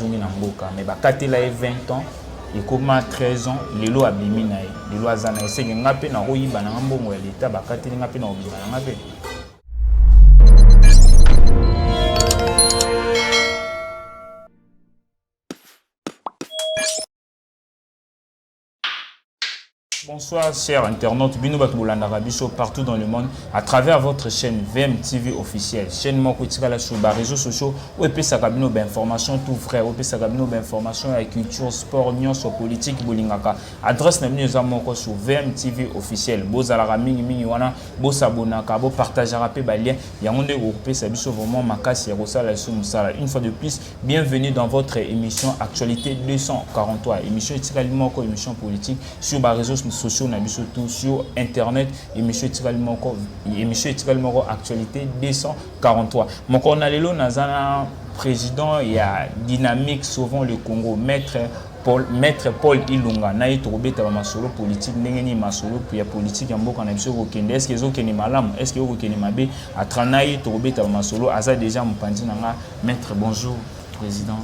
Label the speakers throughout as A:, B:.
A: azongi na mboka mais bakatela 20 ans et comme 13 ans lelo abimi na ye lelo azana esenge ngape na koyiba na mbongo ya leta bakateli ngape na obima na ngape. Bonsoir chers internautes, Bino Batboulanda Rabiso partout dans le monde à travers votre chaîne VMTV officielle. Chaîne Moko Tikala sur les réseaux sociaux où peut s'acabino d'informations tout frère, où peut s'acabino d'informations à culture, sport, news, politique, bolingaka. Adresse n'amène nous amoko sur VMTV officielle. Boza la mingi mingi wana, bo s'abonaka, bo partagera pe balien. Yangonde groupé sabiso vraiment makasi ya rosala sou musala. Une fois de plus, bienvenue dans votre émission Actualité 243. Émission Tikali Moko, émission politique sur les réseaux sociaux tout sur internet émission Moko actualité 243 mon cornalelo nazana président il y a dynamique sauvant le Congo maître Paul Ilunga na itobeta ba masolo politique ndenge ni masolo ya politique ya mboka na biso ko kende est-ce que ezokeni malamu est-ce que okeni mabe atrana itobeta ba masolo aza déjà mpanzi nanga maître bonjour président.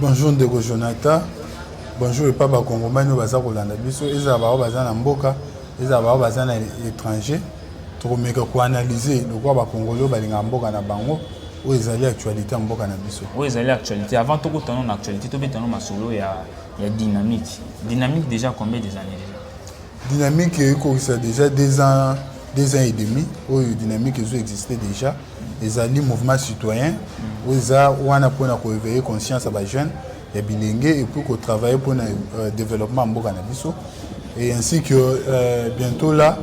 B: Bonjour Ndeko Jonathan. Bonjour, papa Congomani, baza kolanda biso, eza ba baza na mboka, eza ba baza na étranger. Tokomeka ko analyser le quoi ba Congolais balinga mboka na bango, o ezali actualité mboka na biso.
A: O ezali actualité avant tout temps na actualité to betano masolo ya dynamique. Dynamique déjà combien des années déjà?
B: Dynamique ça déjà 2 ans et demi, o dynamique zo existait déjà. Ezali mouvement citoyen, o eza wana pona ko éveiller conscience ba jeunes. Et puis qu'on travaille pour le développement en Biso. Et ainsi que bientôt là,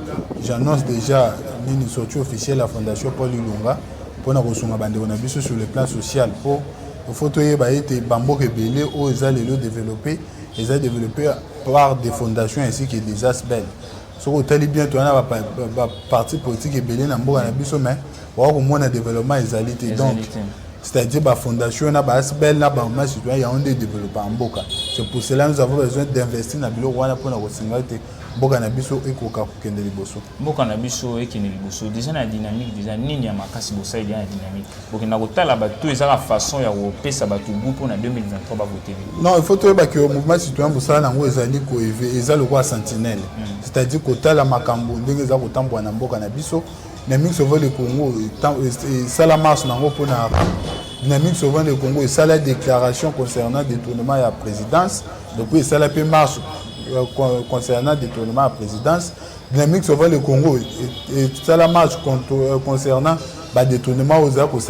B: j'annonce déjà une sortie officielle de la Fondation Paul Ilunga pour nous retrouver sur le plan social. Pour il faut que les bambos rebelles ou ils allaient le développer, ils allaient développer par des fondations ainsi que des aspects. Ce qu'on a bientôt, on a parti politique rebelle dans le Biso, mais au moins le développement ils allaient donc. C'est-à-dire la fondation na base belle na ba citoyen ya onde développer en mboka. C'est pour cela nous avons besoin d'investir na bilo wana pour na kosingalite mboka na biso ekoka kokende liboso.
A: Mboka na biso ekende liboso déjà na dynamique déjà nini ya makasi bosa il y a une dynamique. Donc na kotala ba tout eza la façon ya kopesa ba tout pour na 2023 ba voter.
B: Non, il faut que le mouvement citoyen bosa na ngo ezali ko eza le quoi sentinelle. C'est-à-dire kotala makambo ndenge za kotambwa na mboka na biso. Dynamique Sauvant le Congo, ça la marche pour la Dynamique Sauvant le Congo, et ça la déclaration concernant le détournement à la présidence. Donc, ça la marche concernant le détournement à la présidence. Dynamique Sauvant le Congo, et ça la marche concernant le détournement aux actes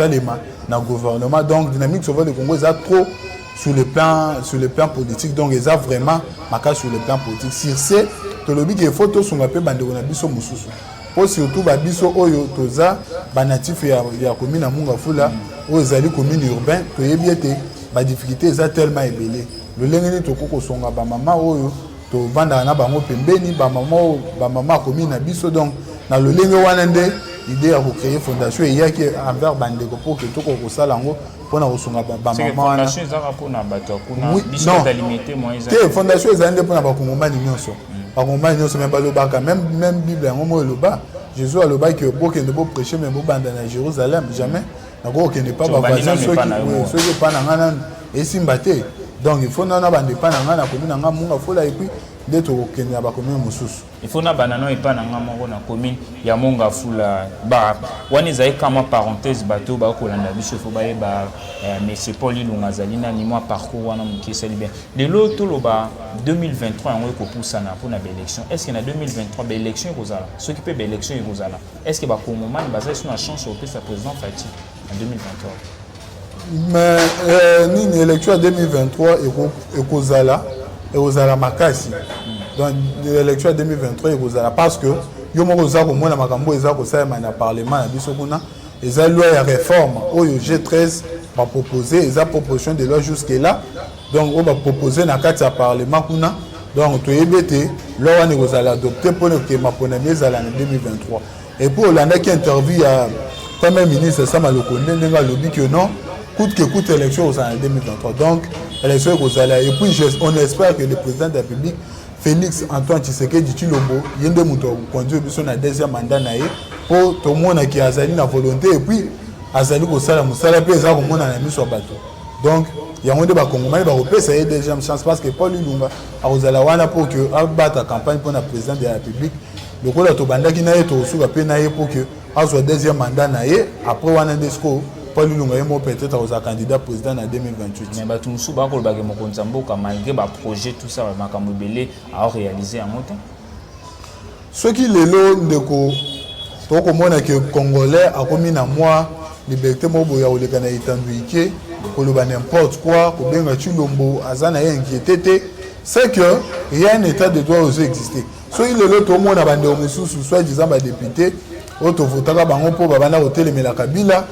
B: dans le gouvernement. Donc, Dynamique Sauvant le Congo, ils ont trop sur le plan politique. Donc, ils ont vraiment marqué sur le plan politique. Sur ce, les photos sont un peu bandées on a vu sur Moussoussou. Pour surtout babiso oyo toza banatif ya commune na Mungafula oyo ezali commune urbain toyebi ete ba difficulté eza tellement ebele lolengeni tokoko songa ba mama oyo to vanda na bango pembeni ba mama commune na biso donc na lolenge wana nde idée ya créer fondation et yaki envers bandeko pour que tokoko sala ngo pona kosonga ba mama wana
A: fondation ezaka pona bato kuna biso d'alimiter moyen
B: te fondation ezali pona ba kongomani nyonso. Même Bible, Jésus a le bail que beaucoup ne peuvent prêcher, mais beaucoup à Jérusalem, jamais. Donc, il n'est pas voisin, ceux qui pas et Simbaté. Donc, il faut n'en avoir des pas dans la commune, et puis d'être au Kenya, la commune Moussous.
A: Il faut n'avoir et pas dans la commune, il y a Monga Fula. On est avec comme parenthèse, bateau, Bakolanda, Bishop Fobaye, mais c'est Paul Ilunga Zalina, ni moi parcours, qui est bien. De l'autre, 2023, on est pour ça pour l'élection. Est-ce qu'il y a 2023 l'élection ceux qui peuvent l'élection est-ce que Bakomoma basé sur la chance au sa président Fati en 2023?
B: Mais une élection en 2023 et Kozala et Ozala Makasi. Donc l'élection en 2023 et Kozala parce que Yomoza au moins la Makambo et Zako ça na parlement na bisokuna et ça loi ya réforme au G13 va proposer et sa proposition de loi jusque là donc on va proposer na carte ya parlement kuna donc to yebete loi wana Kozala adopté pour que ma ponami zala en 2023 et pour l'année qui interview à Premier ministre Sama Lokonde ndenga lobby que non coûte que coûte élection aux années 2023 donc élection Kozala et puis on espère que le président de la République Félix Antoine Tshisekedi Tshilombo yende muto conduire biso na deuxième mandat na ye pour tout monde qui azali na volonté et puis azali ko sala musala pe za ko mona na miso bato donc yango nde bakongomani bakopesa ye deuxième chance parce que Paul Ilunga akozala wana pour que abata campagne pour na président de la République lokola tobandaki na ye tokosuka mpe na ye pour que azwa deuxième mandat na ye après wana nde siko Paul Ilunga ye mo peut-être akozala candidat président na 2028
A: mais bato mosusu bakolobaki mokonzi ya mboka malgré baprojet tout ça makambo ebele aoréalise yango te
B: soki lelo ndeko tokomona ke congolais akomi na mwa liberté moko boya koleka na etanduike koloba n'importe quoi kobenga Chilombo aza na ye inquiété te c'est que rien un état de droit ozo exister soki lelo tomona bandeko mosusu soit disant badéputé oyo tovotaka bango mpo babanda kotelemela Kabila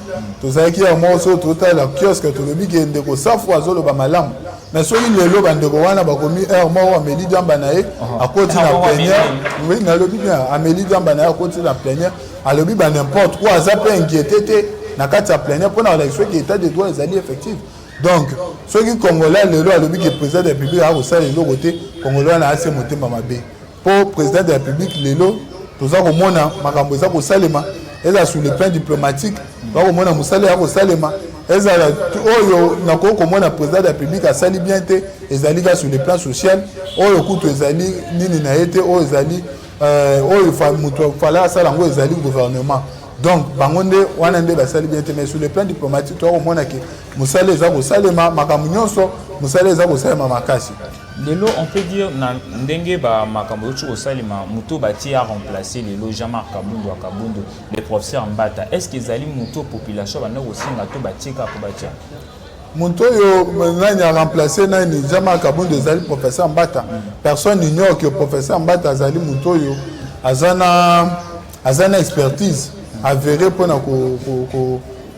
B: tozalaki ya moko so totala kiosque tolobi ke ndeko safu azoloba malamu mais soki lelo bandeko wana bakomi heure moko Amélie Diamba na ye akoti na plénière oui nalobi bien Amélie Diamba na ye akoti na plénière alobi ba n'importe quoi aza mpe inquiété te na kati ya plénière mpona kolakisa soki état de droit ezali effectif donc soki congolais lelo alobi ke président de la république akosala eloko te congolais wana ase motema mabe mpo président de la république lelo toza komona makambo eza kosalema ezala sur le plan diplomatique toza komona mosala ya kosalema ezala oyo nakoki komona président de la république asali bien te ezali ka sur le plan social oyo kutu ezali nini na ye te oyo ezali oyo moto fala asala yango ezali gouvernement donc bango nde wana nde basali bien te mais sur le plan diplomatique toza komona ke mosala eza kosalema makambo nyonso mosala eza kosalema makasi
A: lelo on peut dire na ndenge ba makambo yotu kosalema muto bati a remplacer lelo Jean-Marc Kabundu wa Kabundu le professeur Mbata est-ce que ezali muto population bana kosinga to batika ko batia
B: muto yo nani a remplacer nani Jean-Marc Kabundu ezali professeur Mbata personne n'ignore que professeur Mbata azali muto yo azana expertise avéré pona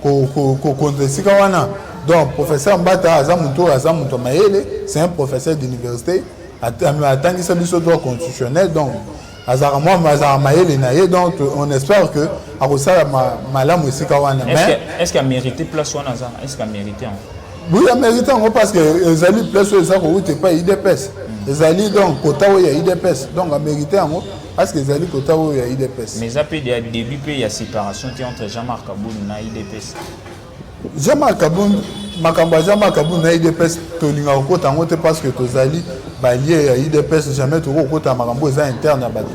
B: ko kontesika wana. Donc, professeur Mbata, Azamuto Maele, c'est un professeur d'université, atteint ce droit constitutionnel, donc, Azaramo Maele Naye, donc, on espère que Arosala Malam aussi Kawana.
A: Est-ce qu'il a mérité place ou est-ce qu'il a mérité?
B: Oui, il a mérité parce que les alliés place où ils n'étaient pas IDPS. Les alliés, donc, Kota où il y a IDPS. Donc, il a mérité en gros. Parce que les alliés Kota où il y a IDPS.
A: Mais ça peut dire début, il y a séparation entre Jean-Marc Kabundu et IDPS.
B: Jean-Marc Kabundu, Jean-Marc Kabundu na IDPS tolinga kokota ngo te parce que tozali balié ya IDPS jamais to kokota makambo eza interne ya bato.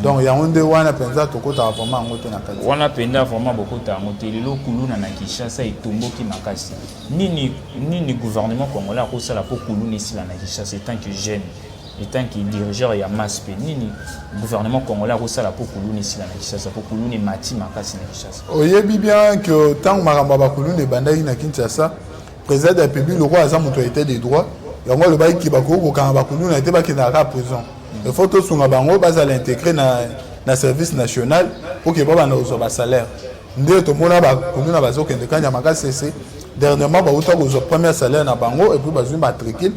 B: Donc ya onde wana penza tokota vraiment ngo te na kati.
A: Wana penda vraiment bokota ngo te lelo kuluna na Kinshasa etomboki makasi. Nini gouvernement congolais akosala po kuluna esila na Kinshasa tant que jeune étant qui dirigeur ya maspe nini gouvernement congolais akosala po kuluna esila na Kinshasa po kuluna mati makasi na Kinshasa.
B: Oyebi bien que tant makambo ba kuluna bandaki na Kinshasa président de la République le roi aza autorité des droits yango le bail ki bakoko quand ba kuluna était ba kina ra prison. Il faut tout sunga bango basa l'intégrer na service national pour que baba na ozo salaire. Nde to mona ba kuluna bazo kende kanya makasi c'est dernièrement ba uta ozo premier salaire na bango et puis bazo matricule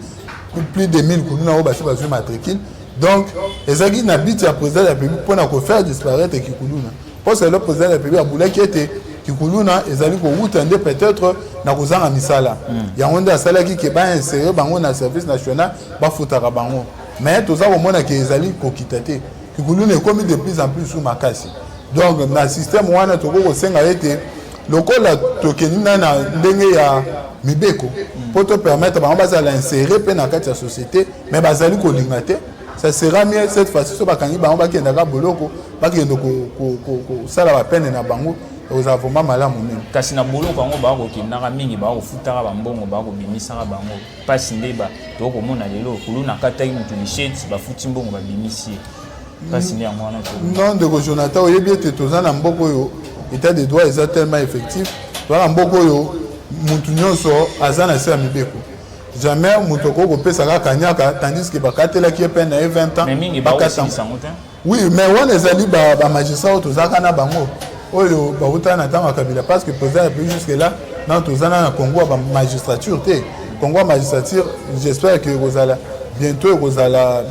B: plus de 1000 kuluna o bazo matricule. Donc ezaki na bit ya président de la République pour na ko faire disparaître kikuluna. Parce que le président de la République a voulu qui était kikuluna ezali ko utande peut-être na kozanga misala. Ya onda sala ki ke ba insérer bango na service national ba futaka bango. Mais tout ça au monde qui ezali ko kitate. Kikuluna est commis de plus en plus sous makasi. Donc na système wana to ko senga ete lokola tokenina na ndenge ya mibeko pour te permettre bango ba za l'insérer pe na kati ya société mais bazali ko lingate. Ça sera mieux cette fois-ci so bakangi bango ba kenda ka boloko ba kenda ko sala ba peine na bango aux avomba malamu même
A: kasi na boloko yango ba ko kinaka mingi ba ko futaka ba mbongo ba ko bimisaka bango pasi ndeba to ko mona lelo kuluna kata ki mutu lisheti ba futi mbongo ba bimisi pasi ndi yango wana to
B: non de Jonathan oyebi ete tozana mboko yo état de droit est tellement effectif tozana mboko yo mutu nyonso azana se mibeko jamais mutu ko pesa ka kanyaka tandis que bakatela ki peine na 20 ans
A: mais mingi ba aussi sango te
B: oui mais on ezali ba magistrat tozaka na bango oyo bauta na tanga Kabila parce que président depuis jusque là dans tozana na Congo ba magistrature te Congo magistrature j'espère que Rosala bientôt Rosala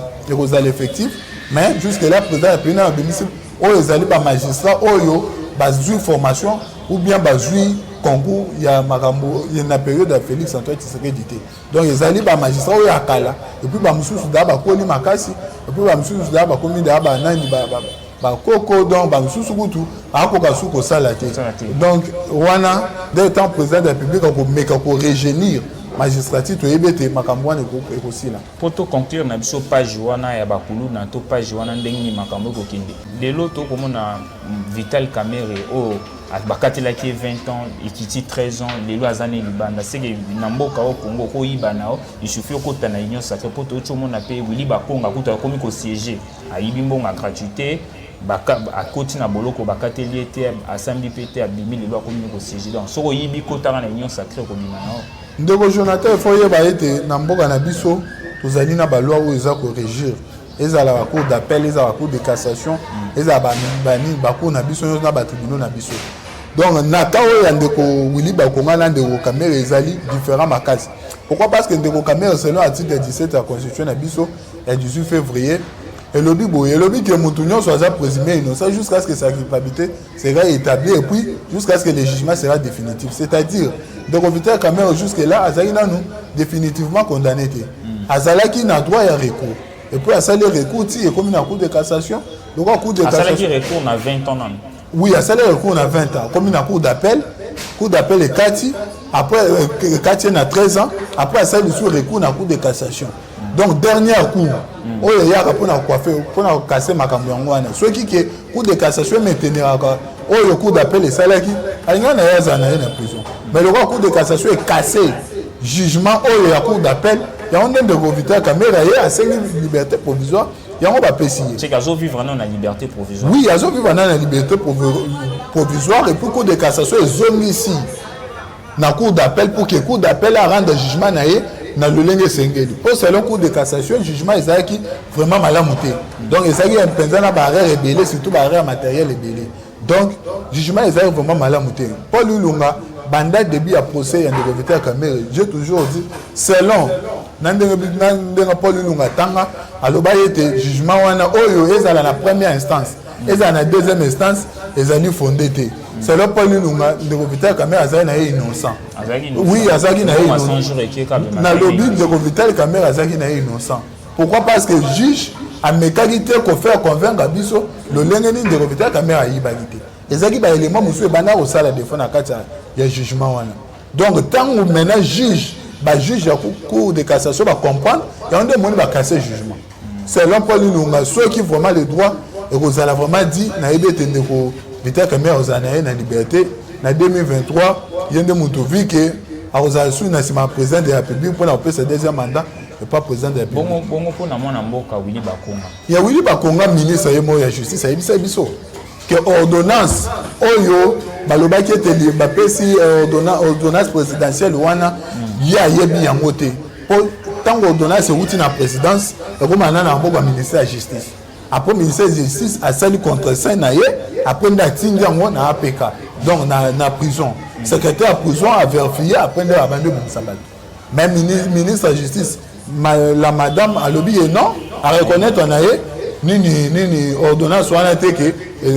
B: effectif mais jusque là président depuis na bénéfice oyo ezali ba magistrat oyo bazui formation ou bien bazui Congo ya makambo ya na période de Félix Antoine Tshisekedi te donc ezali ba magistrat oyo akala et puis ba mususu da ba koli makasi et puis ba mususu da ba komi da ba nani ba koko donc ba mususu kutu akoka su ko sala te donc wana dès temps président de la République ko meka ko régénir magistrature toyebete makambo wana ekosila.
A: Pour to conclure na biso page wana ya bakulu na to page wana ndenge makambo kokende. Lelo to komona Vital Kamerhe o bakatelaki 20 ans, ikiti 13 ans, lelo azane libanda. Seke na mboka au Congo ko ibana o, il suffit okota na union sacrée pour to chomona pe Willy Bakonga kuta komi ko siéger. Ayibi mbonga gratuité. Baka akoti na boloko bakateli ete asambi pete abimi lelo akomi ko siéger. Donc soko yibi kota na union sacrée ko bima na o.
B: Ndeko Jonathan foye ba ete na mboka na biso tozali na ba loi o eza ko régir. Ezala ba cour d'appel, ezala ba cour de cassation, ezala ba bani ba cour na biso na ba tribunal na biso. Donc nata o ya ndeko Willy Bakonga na ndeko Kamerhe ezali différent makasi. Pourquoi? Parce que ndeko Kamerhe selon article 17 de la constitution na biso le 18 février et lobby boye lobby que Moutounion soit présumé innocent jusqu'à ce que sa culpabilité sera établie et puis jusqu'à ce que le jugement sera définitif. C'est-à-dire donc Vital Kamerhe jusque là azali na nous définitivement condamné té. Azalaki na droit ya recours. Et puis à ça les recours ti et comme na cour de cassation. Donc en cour de cassation.
A: Azalaki recours na 20 ans non.
B: Oui, à ça les recours na 20 ans. Comme na cour d'appel est 4 après 4 na 13 ans, après ça le sous recours na cour de cassation. Donc dernier cours oyo yaka pona coiffer pona casser makambo yango wana soki ke cour de cassation maintenir ka oyo cour d'appel et salaki alinga na yaza na prison mais le cour de cassation est cassé jugement oyo ya cour d'appel ya onde de Vital Kamerhe ya asengi liberté provisoire yango ba pesier
A: c'est qu'azo vivre na liberté provisoire.
B: Oui, azo vivre na liberté provisoire et pour cour de cassation ezongi ici na cour d'appel pour que cour d'appel a rendre jugement na ye na lolenge sengeli. Pour selon cour de cassation jugement ezaki vraiment malamu te. Donc ezaki impenza na barrière rebelle surtout barrière matériel rebelle. Donc jugement ezaki vraiment malamu te. Paul Lunga banda début à procès ya ndeko Vital Kamerhe, j'ai toujours dit selon nandenge Paul Lunga tanga aloba yete jugement wana oyo ezala na première instance ezala na deuxième instance ezali fondé te. Selon Paul Lunga ndeko Vital Kamerhe azali na innocent. Oui, azali na innocent. Na lobby ndeko Vital Kamerhe azali na innocent. Pourquoi? Parce que juge a mécalité ko faire convaincre biso le lenge ni ndeko Vital Kamerhe ayibaki te. Ezaki ba élément musu bana ko sala défense na kati ya jugement wana. Donc tant que maintenant juge ba juge ya cour de cassation va comprendre et on demande ba casser jugement. Selon Paul Lunga ceux qui vraiment le droit et vous allez vraiment dit na ebete ndeko Vital Kamerhe ozana na liberté na 2023 yende mutu vike akozala sous na sima président de la République pour na passer deuxième mandat et pas président de la République.
A: Bongo pour na mwana mboka Willy Bakonga.
B: Ya Willy Bakonga ministre yemo ya justice ayebisa biso que ordonnance oyo balobaki ete bapesi ordonnance présidentielle wana ya yebi yango te. Po tango ordonnance euti na présidence ekomana na mboka ministère ya justice. Après ministère de justice a sali contre-saint na ye après ndatinga yango na APK donc na prison secrétaire à prison a vérifié après de abandonner Moussambal même ministre de justice la madame alobi et non à reconnaître na ye nini ordonnance wana te ke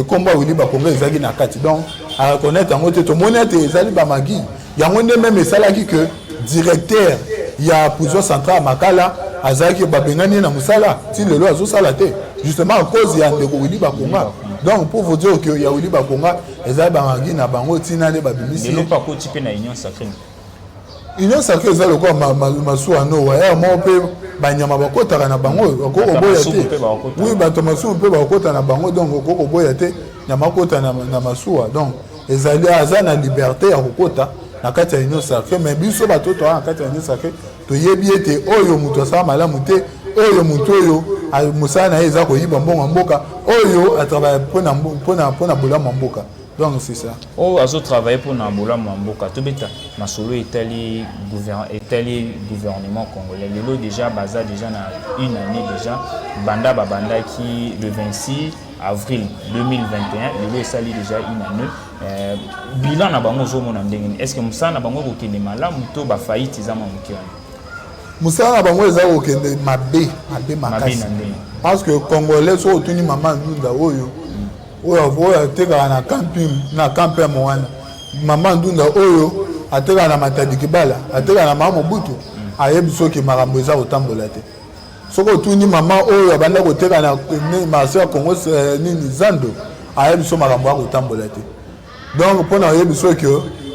B: combat Willy Bakonga ezaki na kati donc à reconnaître yango te to monete ezali ba magi yango nde même esalaki que directeur ya prison centrale Makala azaki babengani na musala ti lelo azosala te justement à cause ya ndeko Willy Bakonga. Donc pour vous dire que ya Willy Bakonga ezali bangaki na bango tina le babimisi
A: lelo pa ko type na union sacrée.
B: Union sacrée ezali ko masuwa no wa ya mo pe banyama bakotaka na bango okoko boya te. Oui bato masuwa pe bakota na bango donc okoko boya te nyama kota na masuwa donc ezali azana liberté ya kokota na kati ya union sacrée mais biso bato to na kati ya union sacrée to yebi ete oyo mutu asala malamu te oyo mutu oyo musala na ye eza koyiba mbongo mboka oyo atravaille pona bolamu mboka. Donc c'est ça.
A: Oh, azo travailler pour na bolamu mboka to beta masolo etali gouvernement congolais lelo déjà baza déjà na une année déjà banda qui le 26 avril 2021 lelo esali déjà une année bilan na bango zo mona ndenge est-ce que musana bango ko kende malamu to ba faillite za mamuki wana
B: musana bango eza ko kende mabe makasi parce que congolais so tuni mama ndunda oyo oyo ateka na camping na camping mwana mama ndunda oyo ateka na matadi kibala ateka na mama butu ayebi soki makambo eza kotambola te soko tuni mama oyo abanda koteka na marché ya Congo nini zando ayebi so makambo ya kotambola te donc pona ayebi soki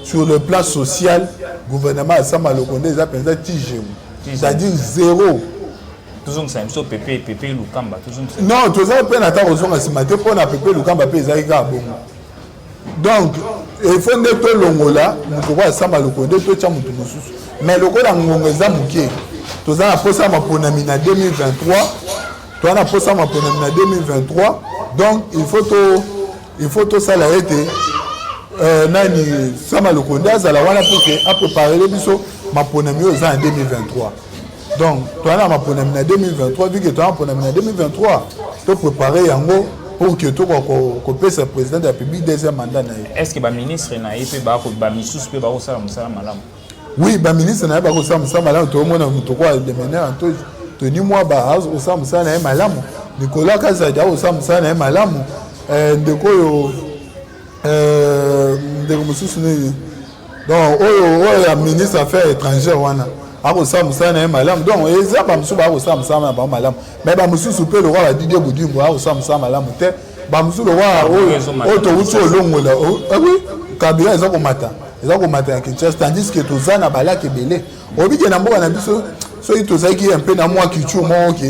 B: sur le plan social, le gouvernement a ça malokonde, ils appellent ça tigé. C'est-à-dire zéro.
A: Toujours que ça me Pépé Lukamba.
B: Non, tout ça, peine à temps aux hommes, c'est maté pour la Pépé Lukamba, ils arrivent à bon. Donc, il faut que tout le monde là, nous devons ça malokonde, tout ça, mais le coup dans mon exemple, tout ça, après ça, ma pour 2023, tout ça, après ça, ma pour 2023, donc il faut tout ça l'arrêter. Nani sama lokonda za la wana pour que à préparer le biso ma ponami aux en 2023. Donc toi na ma ponami en 2023 vu que toi en ponami en 2023 tu préparer yango pour que tu ko pesa président de la République deuxième mandat na.
A: Est-ce que ba ministre na yepe ba ko ba misusu pe ba ko sala musala malamu?
B: Oui, ba ministre na ba ko sala musala malamu to mona muto ko de mener en to toni moi ba ko sala musala na malamu. Nicolas Kazadia ko sala musala na malamu. Ndeko yo donc la ministre des Affaires étrangères wana ako samsa na malam donc eza ba musu ba ko samsa na ba malam mais ba musu super le roi a Didier Boudimbo ako samsa malam te ba musu le roi o to uto longola oui kabila eza ko mata ya Kinshasa tandis que tozana balaki belé obike na mboka na biso so itozaki un peu na moi ki chu mo OK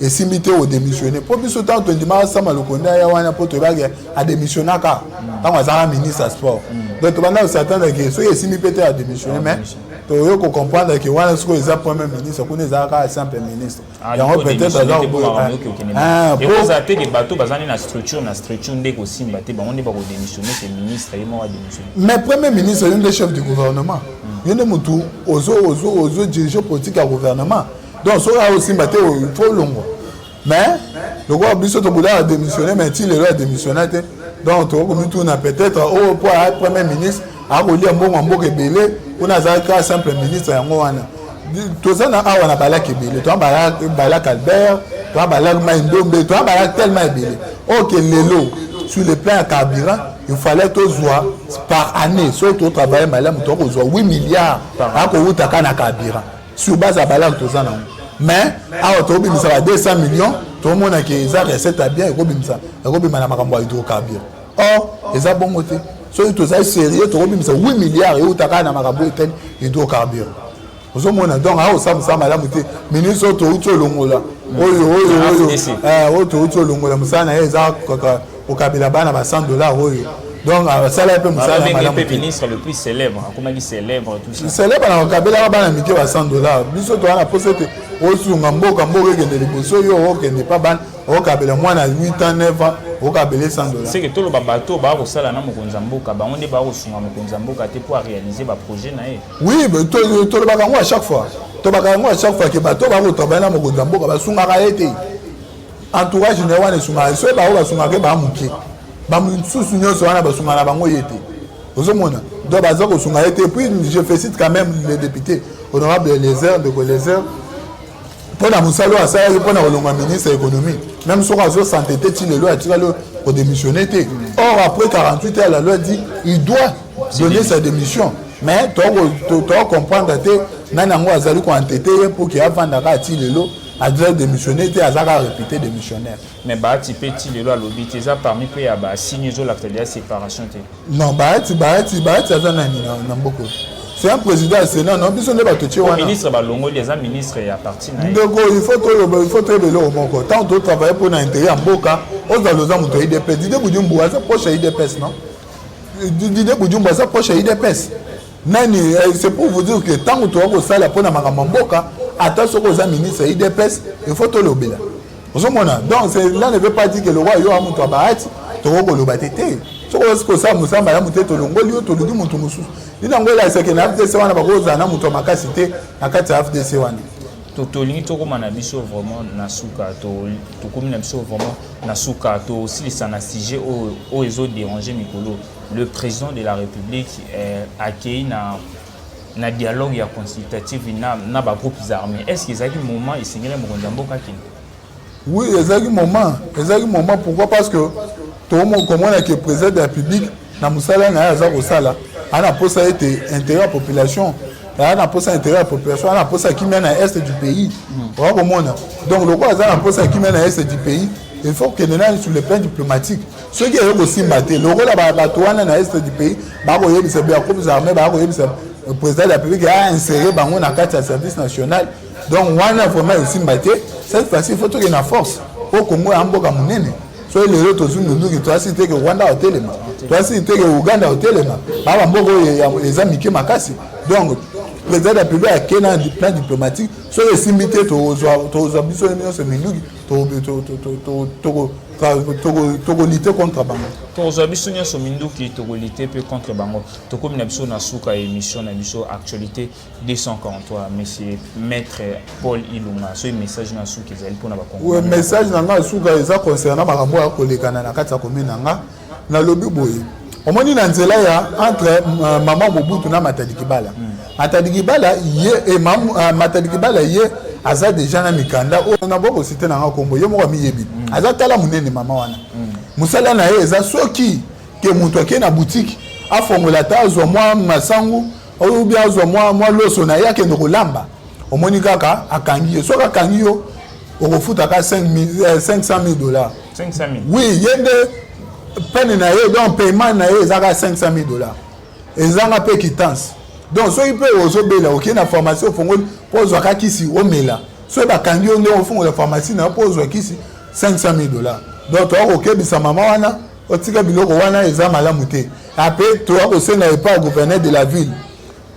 B: et simité au démissionner pour biso tant to ndima sama lokonda ya wana poto bage a démissionner ka tant azara ministre sport donc pendant s'attendre que so esimi pété a démissionner mais to yo ko comprendre que wana ce que les premier ministre ko neza ka simple ministre ya on peut-être alors
A: et vous avez des bateaux bazani na structure ndeko simba te ba on ne ba ko démissionner c'est ministre et moi démissionner
B: mais premier ministre est le chef du gouvernement yende mutu ozo dirigeant politique à gouvernement. Donc, ça a aussi battu il faut long. Mais, le roi Bissot a démissionné, mais il a démissionné. Donc, on a peut-être, au premier ministre, à relier un bon ambo belé, on a un simple ministre. Tout ça, on a balak belé. Tu as balak Albert, tu as balak Maïndombe, tu as balak tellement belé. Ok, les lots, sur le plan carburant, il fallait que tu sois par année, surtout au travail, tu as 8 milliards à cause de carburant. Sur base à balak, tout ça. Mais à autobi ça va 200 millions tout le monde a qui ça recette à bien et robi na makambo hydrocarbures or les a bon côté so tout ça sérieux tout robi ça 8 milliards et utaka na makambo hydrocarbures ozo mona donc a ça malamu te ministre to longola oyo to longola musana eza ko kabila bana ba $100 oyo. Donc, ça là,
A: le ministre le plus célèbre, comment il célèbre tout ça.
B: Célèbre, on a $100. Biso to ana posé osu ngamboka mboka ke de boso yo ke ne pas ban o kabela mwana 8 ans 9 ans o kabela $100.
A: C'est que tout le bateau ba ko sala na mokonza mboka ba on ne ba ko sunga mokonza mboka te pour réaliser ba projet na ye. Oui, mais to le bakango à chaque fois. To bakango à chaque fois que bateau ba ko travailler na mokonza mboka ba sunga ka été. Entourage ne wana sunga so ba ko sunga ke ba muke. Bamususu nyonso wana basunga na bango yete ozomona do baza ko sunga yete puis je félicite quand même le député honorable Lézer de Lézer pour la musalo à ça pour la ministre de l'économie même sur la santé ti le loi tira le pour démissionner. Or après 48 heures la loi dit il doit donner sa démission mais tu dois comprendre que nanango azali ko entêter pour qu'il avanda ka ti le loi a déjà démissionné, il a répété démissionnaire. Mais Bahati Petit, le loi lobby, tu as parmi peu à signer l'acte de la séparation.
B: Non, Bahati, beaucoup. C'est un président du Sénat, non, il ne pas te tuer.
A: Le ministre Balongo, les ministres et à partir.
B: Il faut trouver le moment. Tant de travailler pour l'intérêt en Boka, on doit le dire que IDPS. Didier Boudimbo, ça proche à IDPS, non? Didier Boudimbo, ça proche à IDPS. C'est pour vous dire que tant que tu as ça, la pour la Maramboka, attention aux ministres IDPS, il faut te l'obéir. Donc, cela ne veut pas dire que le roi a monté à Bahati, tu vas le battre. Ce que ça, Moussa, Madame Mouteto, le Ngolio, tu le dis, mon tournous. Il y a un peu de que l'AFDC, on a besoin d'un mouton à cité, à 4 AFDC.
A: Tolingi toko manabiso vraiment nasuka to comme nabiso vraiment nasuka to aussi ça na sujet au réseau déranger mikolo le président de la République accueilli na dialogue ya consultatif na ba groupes armés. Est-ce que ça qui moment il signale mokonza mboka kini?
B: Oui, exactement moment pourquoi parce que tout le monde comme on a que président de la République na musala na ya za ko sala ana posa été intérêt à population. On a posé intérêt à la population, on a posé qui mène à l'est du pays. Donc, le roi a posé qui mène à l'est du pays. il faut que nous sur le plan diplomatique ceux qui ont aussi battu le rôle à dans l'est du pays les armées le président de la République a inséré dans le service national donc on a vraiment aussi battu cette fois-ci il faut que la force au Congo à Mboka Munene soit les autres nous qui toi cité que Rwanda au téléma toi cité que Ouganda au téléma baba Mboka les amis qui makasi donc le président de la République a quel plan diplomatique soit les simité aux ambitions de minugi to lutter contre bango
A: pour zabisunya so minduki to lutter contre bango to comme na biso na suka émission na biso actualité 243 monsieur maître Paul Ilunga so message na suka ezali pona ba Congo
B: message na nga suka eza concernant makambo ya kolekana na kati ya commune nga na lobi boye omoni na nzela ya entre maman Mobutu na Matadi Kibala Matadi Kibala ye Matadi Kibala ye aza déjà na mikanda on a beaucoup cité na Congo ye mo mi yebi aza tala munene mama wana musala na ye eza soki ke mutu ake na boutique afongola ta zo mwa masangu ou bien zo mwa loso na ya ke ndokolamba omoni kaka akangi yo soka akangi yo okofuta ka $500,000
A: $500,000
B: oui yende peine na ye donc paiement na ye eza ka $500,000 ezanga pe quittance donc soki pe ozobela oke na pharmacie ofongoli po ozwa kisi omela soki bakangi yo nde ofongola pharmacie na po ozwa kisi $500,000 donc toakokebisa mama wana otika biloko wana eza malamu te apres toakosenga epa gouverneur de la ville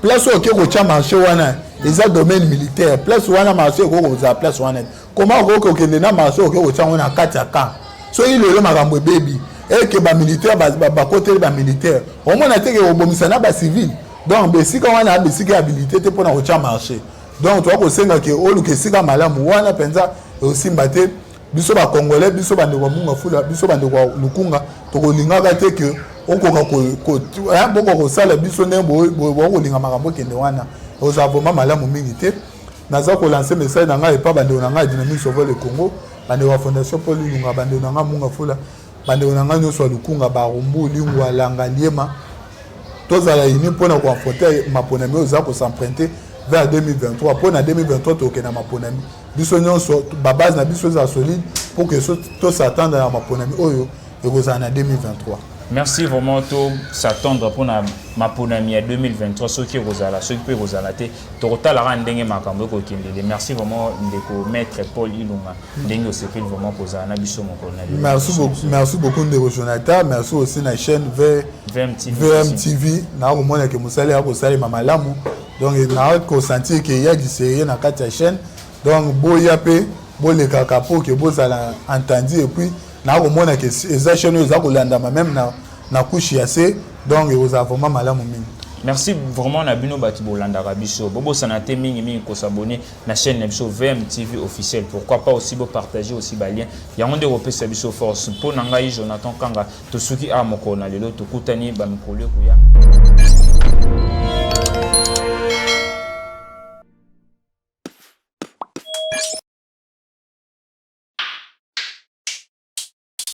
B: place oke kotia marché wana eza domaine militaire place wana marché okokozala place wana koma okoki okende na marché oke kotia ngo na kati ya camp soki lelo makambo ebebi eke bamilitaire bakoteli bamilitaire omona teke obomisa na bacivile donc besika wana besika habilité te mpona kotia marché donc toakosenga ke oluka esika malamu wana mpenza eosimba te biso bakongolais biso bandeko munga fula biso bandeko lukunga tokolingaka te ke okoka boko kosala biso nde bokolinga makambo kende wana ozala vraimen malamu mingi te naza kolanse message na ngai epa bandeko na ngai dynamique sauver le Congo bandeko ya fondation Paul Ilunga bandeko na ngai munga fula bandeko na ngai nyonso ya lukunga barumbu lingwa langa liema tozala ini mpona koaffronte maponami oyo eza kosemprunte vers 2023 mpona 2023 tokende na maponami biso nyonso babase na biso eza solide pour que tosatendre na maponami oyo ekozala na 2023.
A: Merci vraiment to s'attendre pour na maponami ya 2023 soki ekozala soki pe ekozala te tokotalaka ndenge makambo ekokendele. Merci vraiment ndeko maître Paul Ilunga ndenge osepeli vraiment kozala na biso moko na
B: merci beaucoup ndeko Jonathan merci aussi na chaîne VMTV na komona ke musali ya kosalema malamu donc na kosentir ke ya du sérieux na kati ya chaîne donc boya pe bolekaka po ke bozala entendu et puis na komona ke eza chaîne eza kolandama même na couche ya se donc eza vraiment malamu mingi.
A: Merci vraiment na bino bati bolandaka biso bobo sanate mingi ko s'abonner na chaîne na biso VMTV officiel pourquoi pas aussi bo partager aussi ba lien yango nde kopesa biso force po na ngai Jonathan Kanga to suki a moko na lelo to kutani ba mikolo kuya